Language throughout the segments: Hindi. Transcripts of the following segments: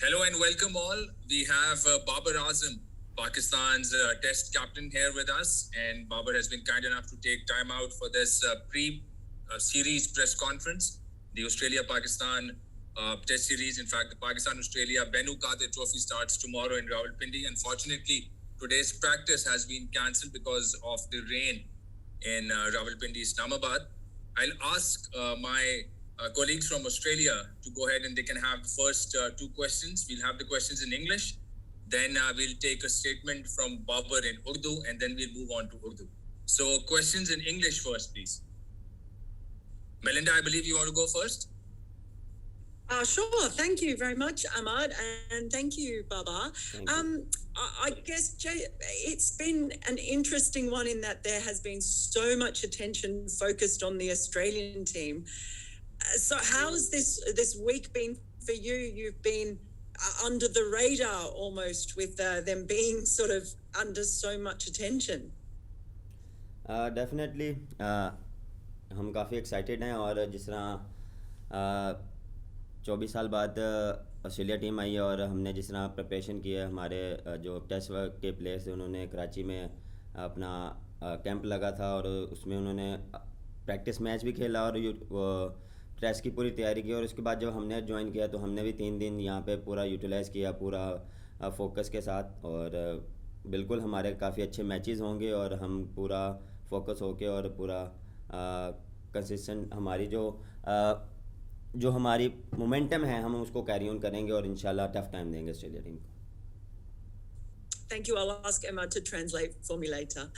Hello and welcome all. We have Babar Azam, Pakistan's test captain here with us, and Babar has been kind enough to take time out for this pre-series press conference, the Australia-Pakistan test series. In fact, the Pakistan-Australia Benu Qadir Trophy starts tomorrow in Rawalpindi. Unfortunately, today's practice has been cancelled because of the rain in Rawalpindi, Islamabad. I'll ask my colleagues from Australia to go ahead and they can have the first two questions. We'll have the questions in English. Then we'll take a statement from Babar in Urdu, and then we'll move on to Urdu. So questions in English first, please. Melinda, I believe you want to go first? Sure. Thank you very much, Ahmad, and thank you, Baba. I guess, Jay, it's been an interesting one in that there has been so much attention focused on the Australian team. So how has this week been for you? You've been under the radar almost with them being sort of under so much attention. Definitely हम काफ़ी एक्साइटेड हैं और जिस तरह 24 साल बाद ऑस्ट्रेलिया टीम आई है और हमने जिस तरह प्रिपरेशन की है हमारे जो टेस्ट वर्क के प्लेयर्स थे उन्होंने कराची में अपना कैंप लगा था और उसमें उन्होंने प्रैक्टिस मैच भी खेला और वो टेस्ट की पूरी तैयारी की और उसके बाद जब हमने ज्वाइन किया तो हमने भी 3 दिन यहाँ पे पूरा यूटिलाइज़ किया पूरा फोकस के साथ और बिल्कुल हमारे काफ़ी अच्छे मैचेस होंगे और हम पूरा फोकस होके और पूरा कंसिस्टेंट हमारी जो हमारी मोमेंटम है हम उसको कैरी ऑन करेंगे और इंशाल्लाह टफ टाइम देंगे ऑस्ट्रेलिया टीम को. Thank you. I'll ask Emma to translate for me later.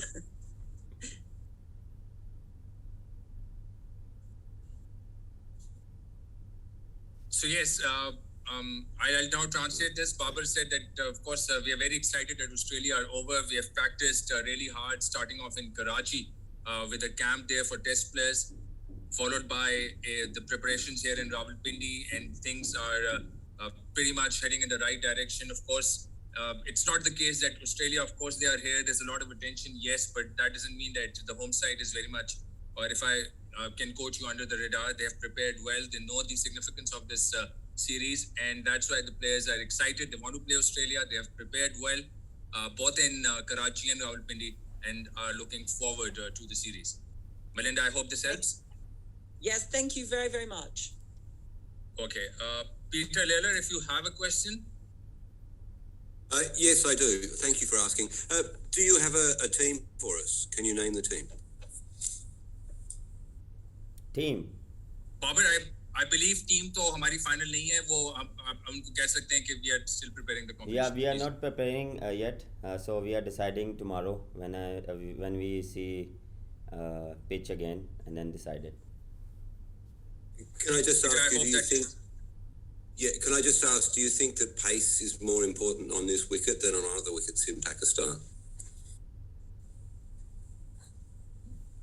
So yes, I'll now translate this. Babar said that, of course, we are very excited that Australia are over. We have practiced really hard, starting off in Karachi with a camp there for test players, followed by the preparations here in Rawalpindi, and things are pretty much heading in the right direction. Of course, it's not the case that Australia, of course, they are here. There's a lot of attention, yes, but that doesn't mean that the home side is very much, or if I can quote you, under the radar. They have prepared well. They know the significance of this series, and that's why the players are excited. They want to play Australia. They have prepared well, both in Karachi and Rawalpindi, and are looking forward to the series. Melinda, I hope this helps. Yes, thank you very, very much. Okay. Peter Layler, if you have a question. Yes, I do. Thank you for asking. Do you have a team for us? Can you name the team? Team. Babar, I believe team तो हमारी final नहीं है वो हम उनको कह सकते हैं कि we are still preparing the competition. Yeah, we are not preparing yet, so we are deciding tomorrow when we see pitch again and then decide it. Can I just ask you, do you think... Yeah, can I just ask, do you think that pace is more important on this wicket than on other wickets in Pakistan?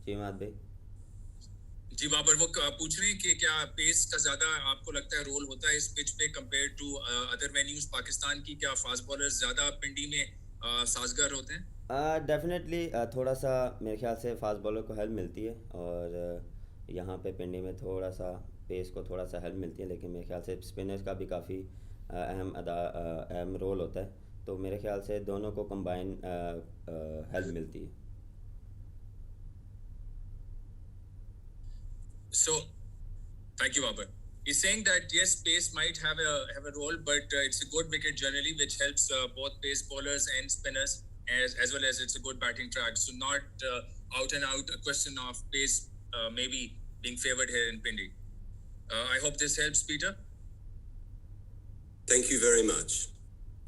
जी माद भाई. जी बाबर, वो पूछ रहे हैं कि क्या पेस का ज़्यादा आपको लगता है रोल होता है इस पिच पे compare to other venues Pakistan की? क्या फास्ट बॉलर्स ज़्यादा पिंडी में साजगार होते हैं? डेफिनेटली थोड़ा सा मेरे ख्याल से फास्ट बॉलर को हेल्प मिलती है और यहाँ पे पिंडी में थोड़ा सा पेस को थोड़ा सा हेल्प मिलती है, लेकिन मेरे ख्याल से स्पिनर्स का भी काफ़ी अहम रोल होता है, तो मेरे ख्याल से दोनों को कंबाइन हेल्प मिलती है. So, thank you, Babar. He's saying that yes, pace might have a role, but it's a good wicket generally, which helps both pace bowlers and spinners, as well as it's a good batting track. So not out and out a question of pace maybe being favoured here in Pindi. I hope this helps, Peter. Thank you very much.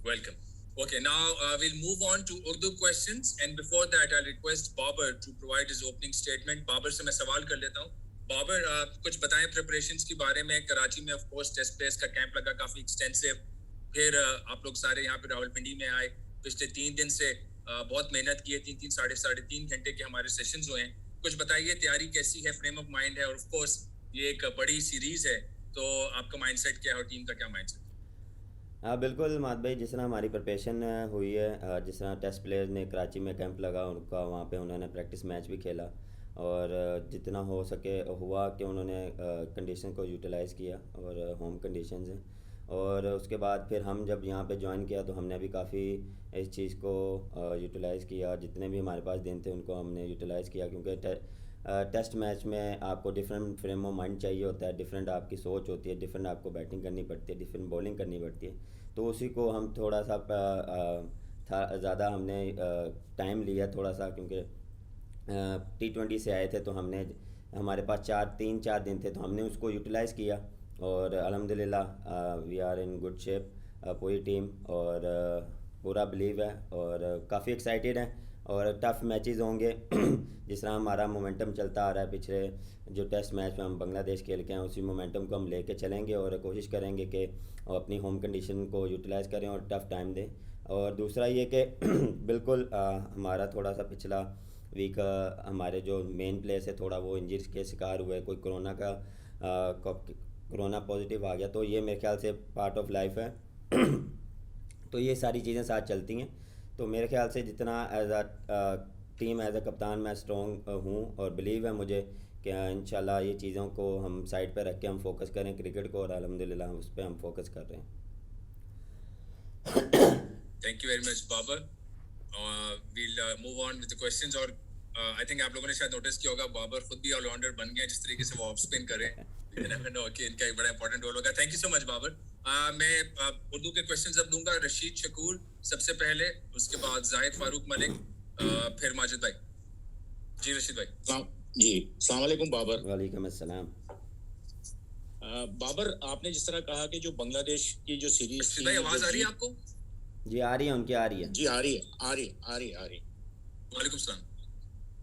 Welcome. Okay, now we'll move on to Urdu questions, and before that, I'll request Babar to provide his opening statement. Babar से मैं सवाल कर लेता हूँ. बाबर, कुछ बताएं प्रिपरेशंस के बारे में. कराची में ऑफ कोर्स टेस्ट प्लेयर्स का कैंप लगा काफ़ी एक्सटेंसिव, फिर आप लोग सारे यहाँ पे रावलपिंडी में आए, पिछले 3 दिन से बहुत मेहनत की है, 3 साढ़े 3 घंटे के हमारे सेशंस हुए हैं. कुछ बताइए तैयारी कैसी है, फ्रेम ऑफ माइंड है, और ऑफ कोर्स ये एक बड़ी सीरीज़ है, तो आपका माइंडसेट क्या है और टीम का क्या माइंडसेट? हाँ बिल्कुल माद भाई, जिस तरह हमारी प्रिपरेशन हुई है, जिस तरह टेस्ट प्लेयर्स ने कराची में कैंप लगा उनका, वहाँ पे उन्होंने प्रैक्टिस मैच भी खेला और जितना हो सके हुआ कि उन्होंने कंडीशन को यूटिलाइज़ किया और होम कंडीशंस हैं और उसके बाद फिर हम जब यहाँ पे ज्वाइन किया तो हमने भी काफ़ी इस चीज़ को यूटिलाइज़ किया, जितने भी हमारे पास दिन थे उनको हमने यूटिलाइज़ किया, क्योंकि टेस्ट मैच में आपको डिफरेंट फ्रेम ऑफ माइंड चाहिए होता है, डिफरेंट आपकी सोच होती है, डिफरेंट आपको बैटिंग करनी पड़ती है, डिफरेंट बॉलिंग करनी पड़ती है। तो उसी को हम थोड़ा सा था ज़्यादा हमने टाइम लिया थोड़ा सा, क्योंकि T20 से आए थे तो हमने हमारे पास 4 दिन थे तो हमने उसको यूटिलाइज़ किया और अल्हम्दुलिल्लाह we are in good shape पूरी टीम, और पूरा बिलीव है और काफ़ी एक्साइटेड हैं और टफ़ मैचेस होंगे। जिस तरह हमारा मोमेंटम चलता आ रहा है पिछले जो टेस्ट मैच में हम बांग्लादेश खेल के हैं, उसी मोमेंटम को हम लेके चलेंगे और कोशिश करेंगे कि अपनी होम कंडीशन को यूटिलाइज़ करें और टफ़ टाइम दें। और दूसरा ये कि बिल्कुल हमारा थोड़ा सा पिछला वीक हमारे जो मेन प्लेयर्स है थोड़ा वो इंजरीज के शिकार हुए, कोई कोरोना पॉजिटिव आ गया, तो ये मेरे ख्याल से पार्ट ऑफ लाइफ है। तो ये सारी चीज़ें साथ चलती हैं। तो मेरे ख्याल से जितना as a team as a कप्तान मैं स्ट्रॉन्ग हूँ और बिलीव है मुझे कि इंशाल्लाह ये चीज़ों को हम साइड पर रख के हम फोकस करें क्रिकेट को, और अल्हम्दुलिल्लाह उस पर हम फोकस कर रहे हैं। Thank you very much Babar. we'll move on with the questions। और I think आप लोगों ने शायद नोटिस किया होगा बाबर खुद भी ऑलराउंडर बन गए, जिस तरीके से वो ऑफ स्पिन करें कि इनका एक बड़ा इंपॉर्टेंट रोल होगा। Thank you so much Babar. मैं उर्दू के क्वेश्चंस अब दूंगा। रशीद शकूर सबसे पहले, उसके बाद जाहिद फारूक मलिक, फिर माजिद भाई। जी रशीद भाई। जी अस्सलाम वालेकुम बाबर। वालेकुम अस्सलाम। बाबर, आपने जिस तरह कहा कि जो बांग्लादेश की जो सीरीज रशीद भाई आवाज आ रही है आपको? जी आ रही है, उनकी आ रही है। जी आ रही है। वालेकुम सलाम।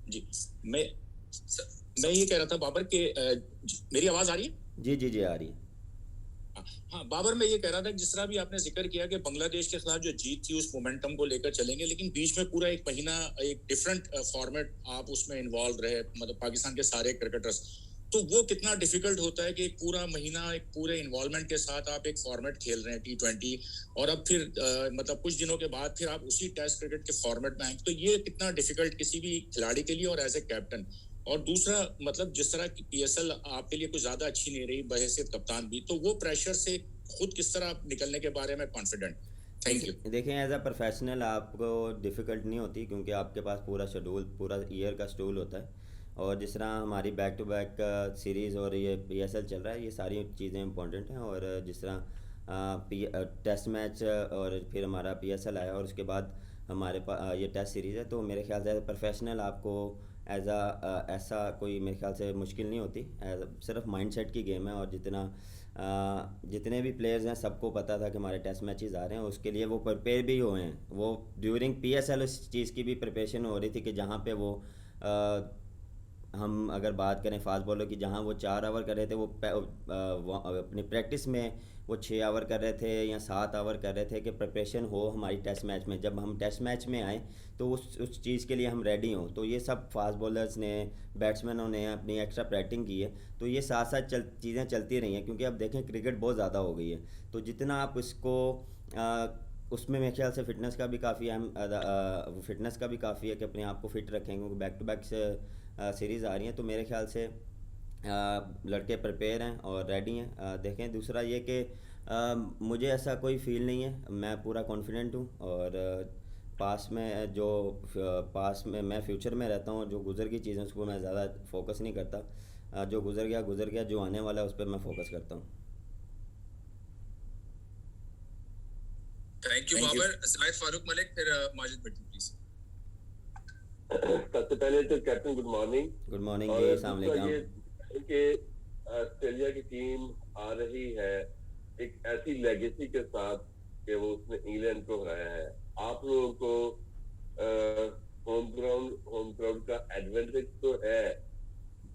जी मैं ये कह रहा था बाबर कि मेरी आवाज आ रही है? जी आ रही है। हाँ बाबर, मैं ये कह रहा था जिस तरह भी आपने जिक्र किया कि बांग्लादेश के खिलाफ जो जीत थी उस मोमेंटम को लेकर चलेंगे, लेकिन बीच में पूरा एक महीना एक डिफरेंट फॉर्मेट आप उसमें इन्वॉल्व रहे, मतलब पाकिस्तान के सारे क्रिकेटर्स, तो वो कितना डिफिकल्ट होता है कि एक पूरा महीना एक पूरे इन्वॉल्वमेंट के साथ आप एक फॉर्मेट खेल रहे हैं T20, और अब फिर मतलब कुछ दिनों के बाद फिर आप उसी टेस्ट क्रिकेट के फॉर्मेट में आए, तो ये कितना डिफिकल्ट किसी भी खिलाड़ी के लिए और एज ए कैप्टन। और दूसरा, मतलब जिस तरह की PSL आपके लिए कुछ ज्यादा अच्छी नहीं रही बहैसियत कप्तान भी, तो वो प्रेशर से खुद किस तरह आप निकलने के बारे में कॉन्फिडेंट? Thank you. देखें एज अ प्रोफेशनल आपको डिफ़िकल्ट नहीं होती, क्योंकि आपके पास पूरा शेड्यूल पूरा ईयर का शेड्यूल होता है, और जिस तरह हमारी बैक टू बैक सीरीज़ और ये PSL चल रहा है, ये सारी चीज़ें इंपॉर्टेंट हैं। और जिस तरह टेस्ट मैच और फिर हमारा PSL आया और उसके बाद हमारे पास ये टेस्ट सीरीज़ है, तो मेरे ख्याल से एज अ प्रोफेशनल आपको एज ऐसा कोई मेरे ख्याल से मुश्किल नहीं होती। सिर्फ माइंडसेट की गेम है, और जितने भी प्लेयर्स हैं सबको पता था कि हमारे टेस्ट मैचेस आ रहे हैं, उसके लिए वो प्रिपेयर भी हुए हैं। वो ड्यूरिंग PSL उस चीज़ की भी प्रिपरेशन हो रही थी कि जहाँ पे वो हम अगर बात करें फास्ट बॉलर की, जहाँ वो 4 ओवर कर रहे थे, वो अपनी प्रैक्टिस में वो 6 ओवर कर रहे थे या 7 ओवर कर रहे थे कि प्रिपरेशन हो हमारी टेस्ट मैच में। जब हम टेस्ट मैच में आए तो उस चीज़ के लिए हम रेडी हों। तो ये सब फास्ट बॉलर्स ने, बैट्समैनों ने अपनी एक्स्ट्रा प्रैक्टिस की है, तो ये साथ साथ चीज़ें चलती रही हैं। क्योंकि अब देखें क्रिकेट बहुत ज़्यादा हो गई है, तो जितना आप इसको उसमें मेरे ख्याल से फ़िटनेस का भी काफ़ी फ़िटनेस का भी काफ़ी है कि अपने आप को फ़िट रखें, क्योंकि बैक टू बैक सीरीज़ आ रही हैं। तो मेरे ख्याल से लड़के प्रिपेयर हैं और रेडी हैं। देखें दूसरा ये कि मुझे ऐसा कोई फील नहीं है, मैं पूरा कॉन्फिडेंट हूँ। और पास में मैं फ्यूचर में रहता हूँ, जो गुजर की चीज़ें उसको मैं ज़्यादा फोकस नहीं करता। जो गुजर गया, जो आने वाला है उस पर मैं फोकस करता हूँ। Thank you Babar. जाहिद फारूक मलिक, फिर माजिद भट्टी प्लीज। सबसे पहले तो captain good morning. Good morning ji, अस्सलाम वालेकुम। कि ऑस्ट्रेलिया की टीम आ रही है एक ऐसी लेगेसी के साथ कि वो उसने इंग्लैंड को हराया है। आप लोगों को होम ग्राउंड का एडवांटेज तो है,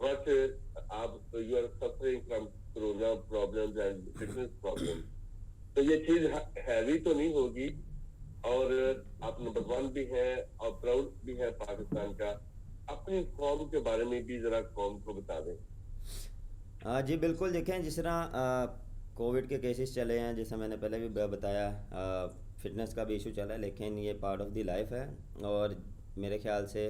बट आप you are suffering from corona problems and fitness problems, तो ये चीज हैवी तो नहीं होगी। और आप नंबर 1 भी हैं और प्राउड भी है पाकिस्तान का। अपनी फॉर्म के बारे में भी जरा कौम को बता दें। जी बिल्कुल। देखें जिस तरह कोविड के केसेस चले हैं, जैसा मैंने पहले भी बताया, फिटनेस का भी इशू चला है, लेकिन ये पार्ट ऑफ द लाइफ है। और मेरे ख्याल से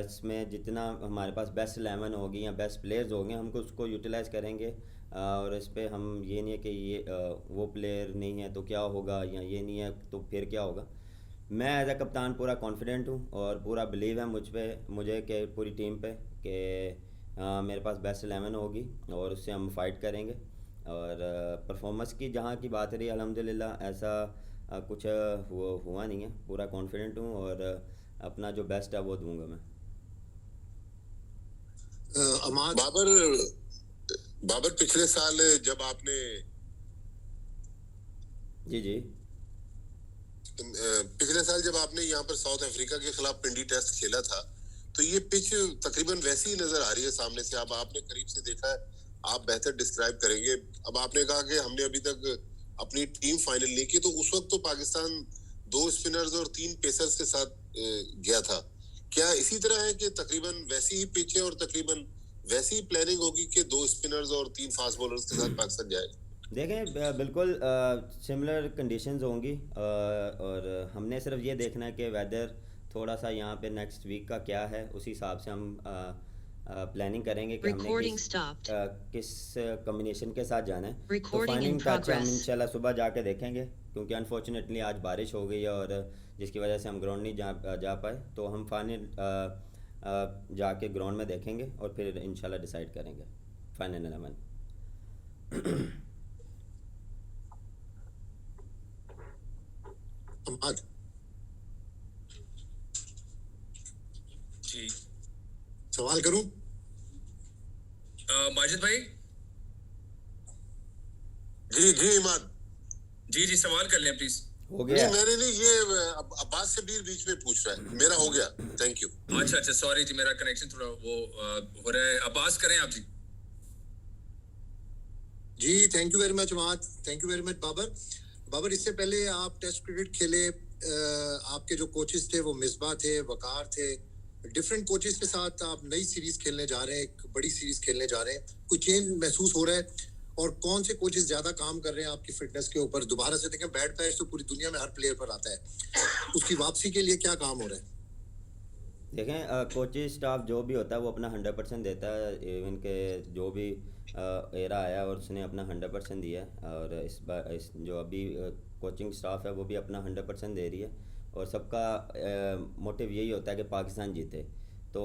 इसमें जितना हमारे पास बेस्ट 11 होगी या बेस्ट प्लेयर्स होंगे, हमको उसको यूटिलाइज़ करेंगे। और इस पे हम ये नहीं है कि ये वो प्लेयर नहीं है तो क्या होगा, या ये नहीं है तो फिर क्या होगा। मैं एज अ कप्तान पूरा कॉन्फिडेंट हूँ और पूरा बिलीव है मुझे कि पूरी टीम पे कि मेरे पास बेस्ट 11 होगी और उससे हम फाइट करेंगे। और परफॉर्मेंस की जहाँ की बात रही, अल्हम्दुलिल्लाह ऐसा कुछ हुआ नहीं है। पूरा कॉन्फिडेंट हूँ और अपना जो बेस्ट है वो दूंगा मैं। अमाद बाबर पिछले साल जब आपने जी पिछले साल जब आपने यहाँ पर साउथ अफ्रीका के खिलाफ पिंडी टेस्ट खेला था, तो ये पिच तकरीबन वैसी ही नजर आ रही है सामने से। अब आपने करीब से देखा है, आप बेहतर डिस्क्राइब करेंगे। अब आपने कहा कि हमने अभी तक अपनी टीम फाइनल नहीं की, तो उस वक्त तो पाकिस्तान 2 स्पिनर्स और 3 पेसर्स के साथ गया था। क्या इसी तरह है कि तकरीबन वैसी ही पिच है और तकरीबन वैसी ही प्लानिंग होगी कि 2 स्पिनर्स और 3 फास्ट बॉलर्स के साथ पाकिस्तान जाएगा? देखें, बिल्कुल सिमिलर कंडीशंस होंगी और हमने सिर्फ ये देखना है कि वेदर थोड़ा सा यहाँ पे नेक्स्ट वीक का क्या है, उसी हिसाब से हम प्लानिंग करेंगे कि हमने किस कॉम्बिनेशन के साथ जाना है। तो फाइनल टच हम इंशाल्लाह सुबह जाके देखेंगे, क्योंकि अनफॉर्चुनेटली आज बारिश हो गई है और जिसकी वजह से हम ग्राउंड नहीं जा पाए। तो हम फाइनल जाके ग्राउंड में देखेंगे और फिर इंशाल्लाह डिसाइड करेंगे फाइनल 11। जी सवाल करूं? माजिद भाई। जी इमाद जी सवाल कर लें प्लीज। हो गया? नहीं, मैंने नहीं, ये अब्बास शबीर बीच में पूछ रहा है। मेरा हो गया, थैंक यू। अच्छा सॉरी जी, मेरा कनेक्शन थोड़ा वो हो रहा है। अब्बास करें आप जी। जी thank you very much Amad, thank you very much Babar. इससे पहले आप टेस्ट क्रिकेट खेले, आपके जो कोचेस थे वो मिसबा थे, वकार थे। डिफरेंट कोचेस के साथ आप नई सीरीज खेलने जा रहे हैं, एक बड़ी सीरीज खेलने जा रहे हैं, कोई चेंज महसूस हो रहा है? और कौन से कोचेस ज्यादा काम कर रहे हैं आपकी फिटनेस के ऊपर? दोबारा से देखें, बैड पैच तो पूरी दुनिया में हर प्लेयर पर आता है, उसकी वापसी के लिए क्या काम हो रहा है? देखें, कोचिंग स्टाफ जो भी होता है वो अपना 100% देता है। इवन के जो भी एरा आया और उसने अपना 100% दिया है, और इस जो अभी कोचिंग स्टाफ है वो भी अपना 100% दे रही है। और सबका मोटिव यही होता है कि पाकिस्तान जीते। तो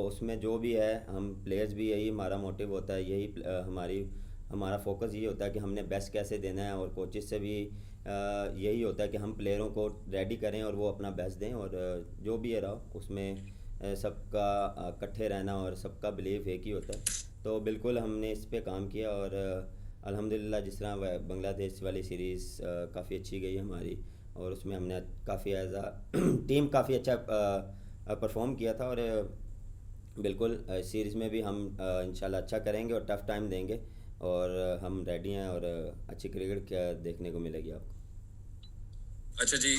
उसमें जो भी है, हम प्लेयर्स भी यही हमारा मोटिव होता है, यही हमारा फोकस यही होता है कि हमने बेस्ट कैसे देना है। और कोचेस से भी यही होता है कि हम प्लेयरों को रेडी करें और वो अपना बेस्ट दें। और जो भी रहा उसमें सबका इकट्ठे रहना और सबका बिलीव एक ही होता है। तो बिल्कुल हमने इस पे काम किया और अल्हम्दुलिल्लाह जिस तरह बांग्लादेश वाली सीरीज़ काफ़ी अच्छी गई हमारी, और उसमें हमने काफ़ी एज टीम काफ़ी अच्छा परफॉर्म किया था। और बिल्कुल सीरीज़ में भी हम इंशाल्लाह अच्छा करेंगे और टफ़ टाइम देंगे, और हम रेडी हैं और अच्छी क्रिकेट देखने को मिलेगी आपको। अच्छा जी।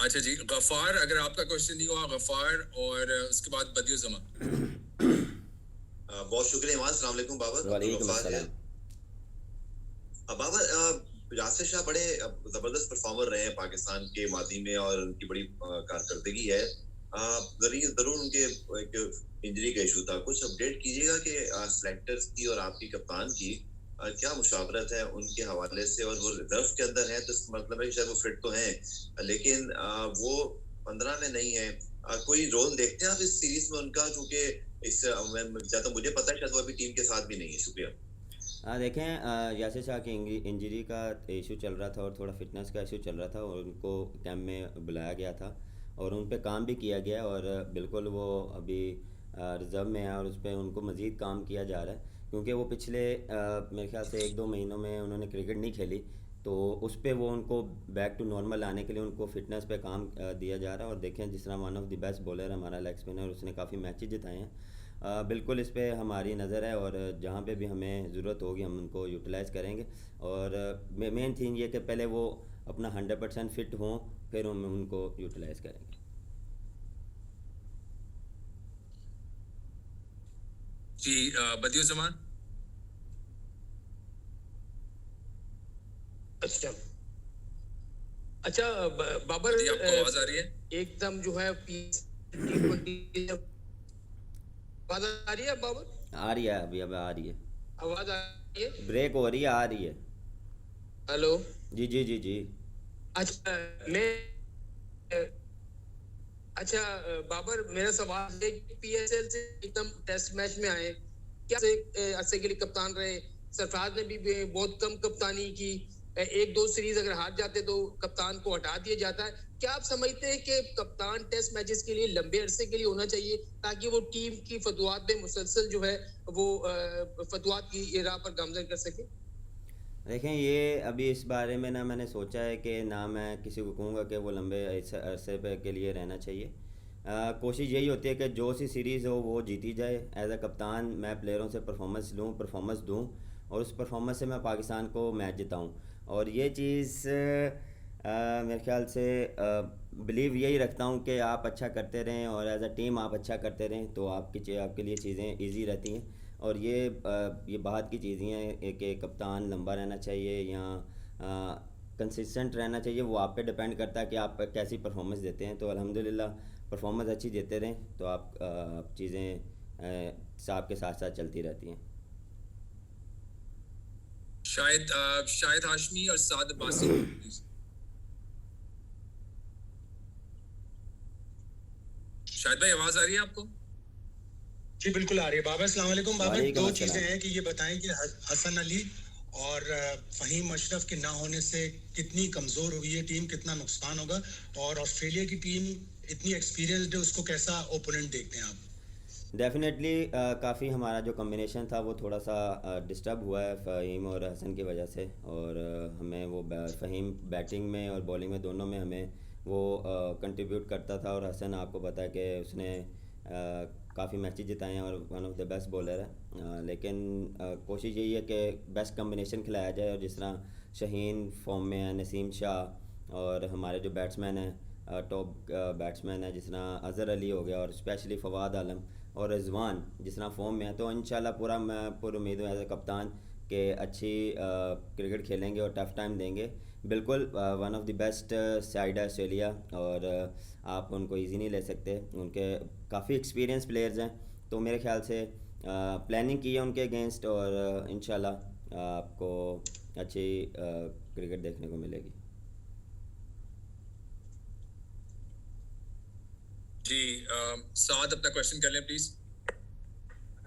अच्छा जी, गफ़ार, अगर आपका क्वेश्चन नहीं हुआ, गफ़ार और उसके बाद बदियुज़्ज़मा। बहुत शुक्रिया इमाद। अस्सलाम वालेकुम बाबर। वालेकुम अस्सलाम। बाबर, यासिर शाह बड़े जबरदस्त परफॉर्मर रहे हैं पाकिस्तान के मादी में और उनकी बड़ी कारकर्दगी है। जरूर उनके एक इंजरी का इशू था, कुछ अपडेट कीजिएगा कि सेलेक्टर्स की और आपकी कप्तान की क्या मुशावरत है उनके हवाले से। और वो रिजर्व के अंदर है तो इसका मतलब है कि शायद वो फिट तो हैं, लेकिन वो 15 में नहीं है। कोई रोल देखते हैं आप इस सीरीज में उनका? क्योंकि इस जहाँ तो मुझे पता है शायद वो अभी टीम के साथ भी नहीं है। शुक्रिया। देखें, यासिर शाह की इंजरी का इशू चल रहा था और थोड़ा फिटनेस का इशू चल रहा था, और उनको कैंप में बुलाया गया था और उन पे काम भी किया गया। और बिल्कुल वो अभी रिज़र्व में है और उस पर उनको मज़ीद काम किया जा रहा है, क्योंकि वो पिछले मेरे ख्याल से 1-2 महीनों में उन्होंने क्रिकेट नहीं खेली। तो उस पर वो उनको बैक टू नॉर्मल लाने के लिए उनको फिटनेस पे काम दिया जा रहा है। और देखें, जिस तरह one of the best bowler हमारा लेग स्पिनर, उसने काफ़ी मैचेस जिताए हैं। बिल्कुल इस पे हमारी नज़र है और जहाँ पे भी हमें ज़रूरत होगी हम उनको यूटिलाइज़ करेंगे। और मेन थिंग ये कि पहले वो अपना 100% फिट हों, फिर हम उनको यूटिलाइज़ करेंगे। जी, बदियुज़्ज़मान। अच्छा अच्छा बाबर जी, आपको आवाज आ रही है? एकदम जो है T20 आवाज आ रही है बाबर? आ रही है, अभी अब आ रही है, आवाज आ रही है? ब्रेक हो रही है, आ रही है। हेलो जी जी जी जी। अच्छा मैं अच्छा बाबर मेरा सवाल है कि PSL से एकदम टेस्ट मैच में आए, क्या अरसे के लिए कप्तान रहे, सरफराज ने भी बहुत कम कप्तानी की, एक दो सीरीज अगर हार जाते तो कप्तान को हटा दिया जाता है। क्या आप समझते हैं कि कप्तान टेस्ट मैचेस के लिए लंबे अरसे के लिए होना चाहिए ताकि वो टीम की फतवात में मुसलसल जो है वो फतवात की राह पर गामजन कर सके? देखें, ये अभी इस बारे में ना मैंने सोचा है कि ना मैं किसी को कहूँगा कि वो लंबे अरसे पे के लिए रहना चाहिए। कोशिश यही होती है कि जो सी सीरीज़ हो वो जीती जाए। एज अ कप्तान मैं प्लेयरों से परफॉर्मेंस दूँ और उस परफॉर्मेंस से मैं पाकिस्तान को मैच जिताऊँ। और ये चीज़ मेरे ख्याल से बिलीव यही रखता हूँ कि आप अच्छा करते रहें और एज अ टीम आप अच्छा करते रहें तो आपके लिए चीज़ें ईजी रहती हैं। और ये बात की चीज़ें हैं कि कप्तान लंबा रहना चाहिए या कंसिस्टेंट रहना चाहिए, वो आप पे डिपेंड करता है कि आप कैसी परफॉर्मेंस देते हैं। तो अल्हम्दुलिल्लाह परफॉर्मेंस अच्छी देते रहें तो आप चीज़ें साहब के साथ साथ चलती रहती हैं। शायद हाशमी और साद अब्बासी। शायद भाई आवाज आ रही है आपको? जी बिल्कुल आ रही है। बाबर अस्सलाम वालेकुम। बाबर वालेकुम दो अस्सलाम। चीज़ें हैं कि ये बताएं कि हसन अली और फ़हीम अशरफ के ना होने से कितनी कमज़ोर हुई है टीम, कितना नुकसान होगा, और ऑस्ट्रेलिया की टीम इतनी एक्सपीरियंस्ड है, उसको कैसा ओपोनेंट देखते हैं आप? डेफिनेटली काफ़ी हमारा जो कॉम्बिनेशन था वो थोड़ा सा डिस्टर्ब हुआ है फ़हीम और हसन की वजह से। और हमें वो फ़हीम बैटिंग में और बॉलिंग में दोनों में हमें वो कंट्रीब्यूट करता था और हसन आपको पता है कि उसने काफ़ी मैचेस जिताए हैं और one of the best bowler है। लेकिन कोशिश यही है कि बेस्ट कॉम्बिनेशन खिलाया जाए। और जिस तरह शहीन फॉर्म में है, नसीम शाह और हमारे जो बैट्समैन हैं टॉप बैट्समैन है जिस तरह अज़हर अली हो गया और स्पेशली फवाद आलम और रिजवान जिस तरह फॉर्म में है, तो इंशाल्लाह मैं पूरी उम्मीद हूँ एज ए कप्तान कि अच्छी क्रिकेट खेलेंगे और टफ़ टाइम देंगे। बिल्कुल one of the best side है ऑस्ट्रेलिया और आप उनको इजी नहीं ले सकते, उनके काफ़ी एक्सपीरियंस प्लेयर्स हैं। तो मेरे ख्याल से प्लानिंग की है उनके अगेंस्ट और इंशाल्लाह आपको अच्छी क्रिकेट देखने को मिलेगी। जी साद अपना क्वेश्चन कर लें प्लीज।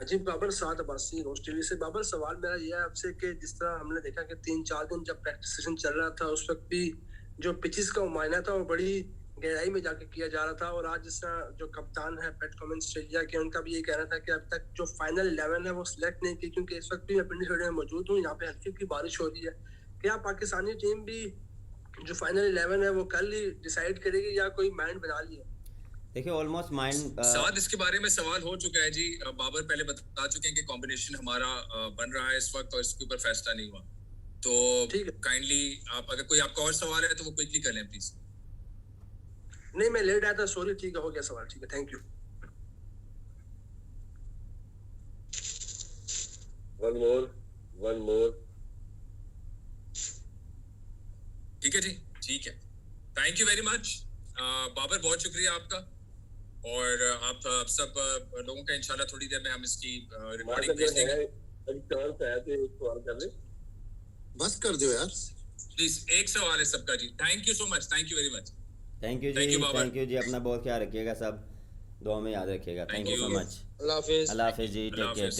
जी बाबर, साद अब्बासी ऑस्ट्रेलिया से। बाबर सवाल मेरा यह है आपसे कि जिस तरह हमने देखा कि 3-4 दिन जब प्रैक्टिस सेशन चल रहा था उस वक्त भी जो पिचेस का मुआयना था वो बड़ी गहराई में जाके किया जा रहा था, और आज जिस तरह जो कप्तान है पैट कमिंस ऑस्ट्रेलिया के, उनका भी ये कहना था कि अब तक जो फाइनल 11 है वो सिलेक्ट नहीं की, क्योंकि इस वक्त भी मैं पिंडी स्टेडियम में मौजूद हूँ, यहाँ पे हल्की की बारिश हो रही है। क्या पाकिस्तानी टीम भी जो फाइनल 11 है वो कल ही डिसाइड करेगी या कोई माइंड बना लिया? देखिए ऑलमोस्ट माइंड साद इसके बारे में सवाल हो चुका है जी। बाबर पहले बता चुके हैं कि कॉम्बिनेशन हमारा बन रहा है इस वक्त और इसके ऊपर फैसला नहीं हुआ। तो काइंडली आप अगर कोई आपका और सवाल है तो वो क्विकली कर लें प्लीज। नहीं मैं लेट आया था, सॉरी। ठीक है, हो गया सवाल। ठीक है, थैंक यू। One more. ठीक है जी, ठीक है। Thank you very much Babar, बहुत शुक्रिया आपका। और आप सब लोगों का इंशाल्लाह थोड़ी देर में हम इसकी रिकॉर्डिंग भेज देंगे। बस कर दो यार प्लीज, एक सवाल है सबका जी। Thank you so much, thank you very much. Thank you जी, अपना बहुत ख्याल रखिएगा, सब दुआ में याद रखिएगा। Thank you so much. अल्लाह हाफिज। अल्लाह हाफिज जी, टेक केयर।